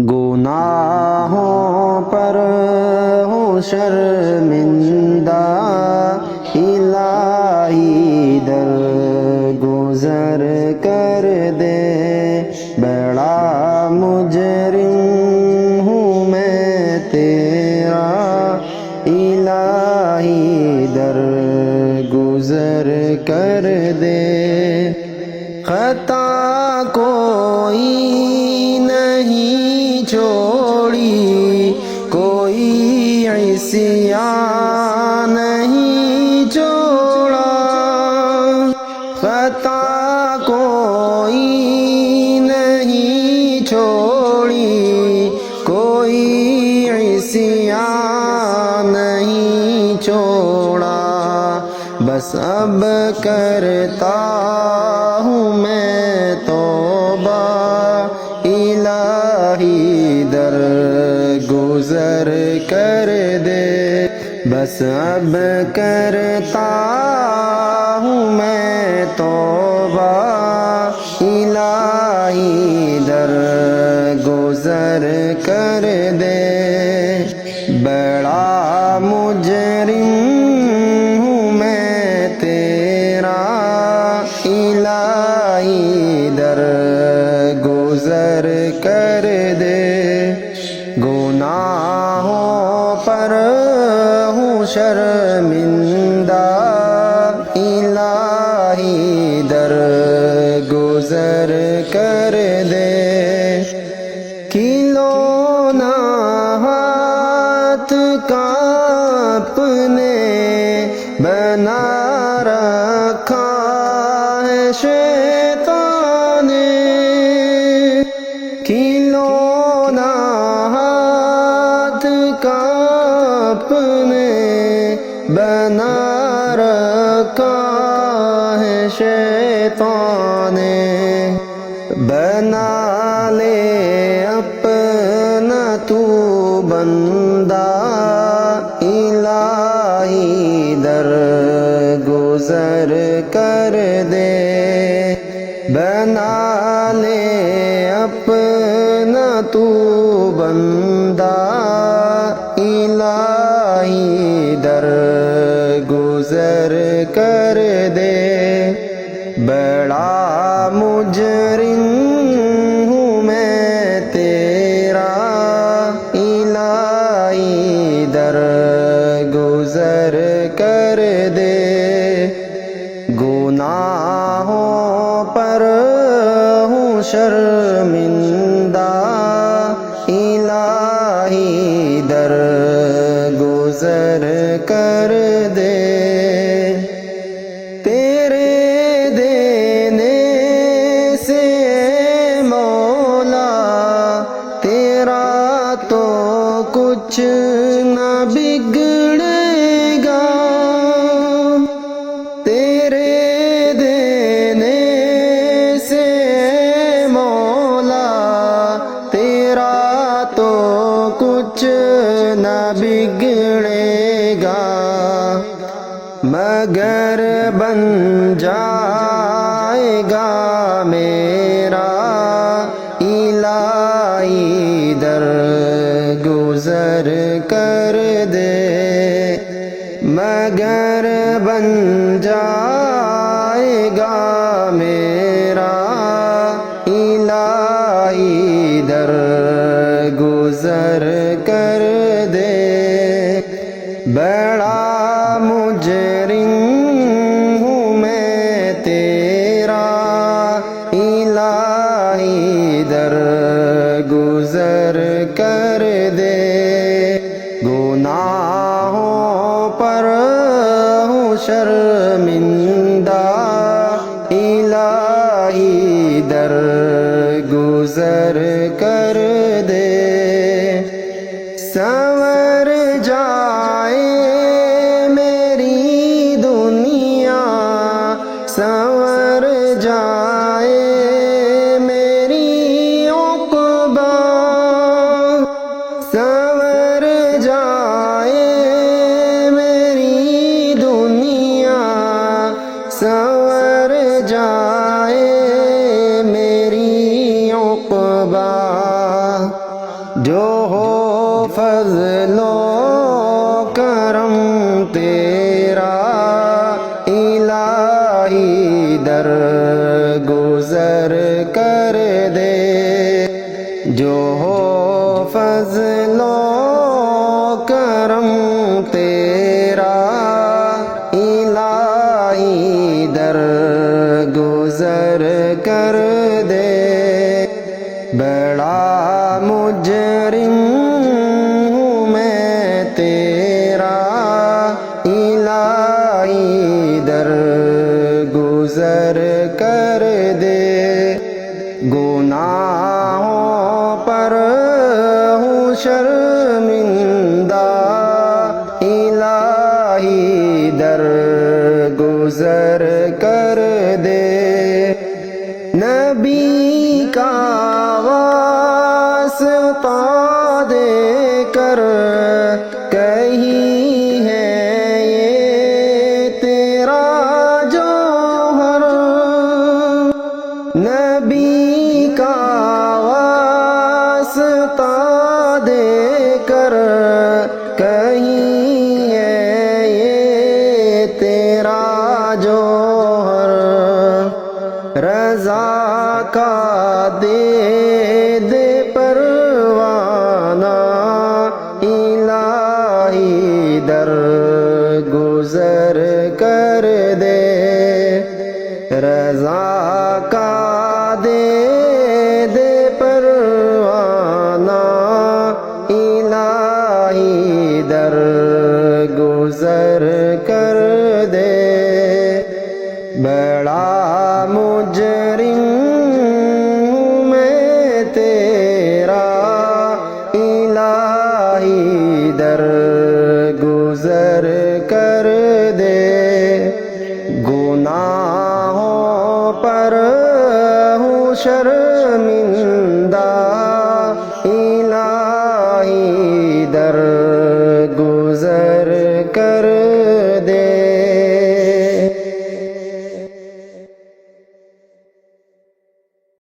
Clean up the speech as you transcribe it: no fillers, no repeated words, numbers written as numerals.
گناہوں پر ہوں شرمندہ، الہی در گزر کر دے، بڑا مجرم ہوں میں تیرا، الہی در گزر کر دے، خطا کوئی نہیں چھوڑی، کوئی عصیان نہیں چھوڑا، خطا کوئی نہیں چھوڑی، کوئی عصیان نہیں چھوڑا، بس اب کرتا ہوں میں توبہ، الہی در گزر کر دے، بس اب کرتا ہوں میں توبہ، الہی در گزر کر دے، بڑا مجرم ہوں میں تیرا، الہی در گزر کر دے، گناہوں پر ہوں شرمندہ، الہی در گزر کر دے، کھلونا ہاتھ کا اپنے بنا رکھا ہے شیطان نے، کھلونا ہاتھ کا اپنے بنا رکھا ہے شیطان نے، بنا لے اپنا تو بندہ، الہی در گزر کر دے، بنا لے اپنا تو بندہ، الہی در گزر کر دے، بڑا مجرم ہوں میں تیرا، الہی در گزر کر دے، گناہوں پر ہوں شرمندہ، الہی در گزر کر دے، تیرے دینے سے مولا تیرا تو کچھ نہ بگڑے گا، تیرے دینے سے مولا تیرا تو کچھ نہ بگڑے گا، مگر بن جائے گا میرا، الہی در گزر کر دے، مگر بن جائے گا میرا، الہی در گزر کر دے، بڑا مجرم ہوں میں تیرا، الہی در گزر کر دے، گناہوں پر ہوں شرمندہ، الہی در گزر کر دے، سنور جائے میری دنیا، سنور جائے میری عقبہ، سنور جائے میری دنیا، سنور جائے میری عقبہ، فضل و کرم تیرا الہی در گزر کر دے، جو ہو فضل و کرم تیرا الہی در گزر کر دے۔ بڑا مجرم ہوں میں تیرا الہی در گزر کر دے، گناہوں پر ہوں شرمندہ الہی در گزر کر دے۔ نبی کا واسطہ دے کر کہیں ہے یہ تیرا جوہر، نبی کا واسطہ دے کر کہیں ہے یہ تیرا جوہر، رضا کا دے دے پروانہ الہی در گزر کر دے، رضا کا دے دے پروانہ الہی در گزر کر دے۔ بڑا مجرم ہوں میں تیرا الہی در گزر کر دے، گناہوں پر ہوں شرمندہ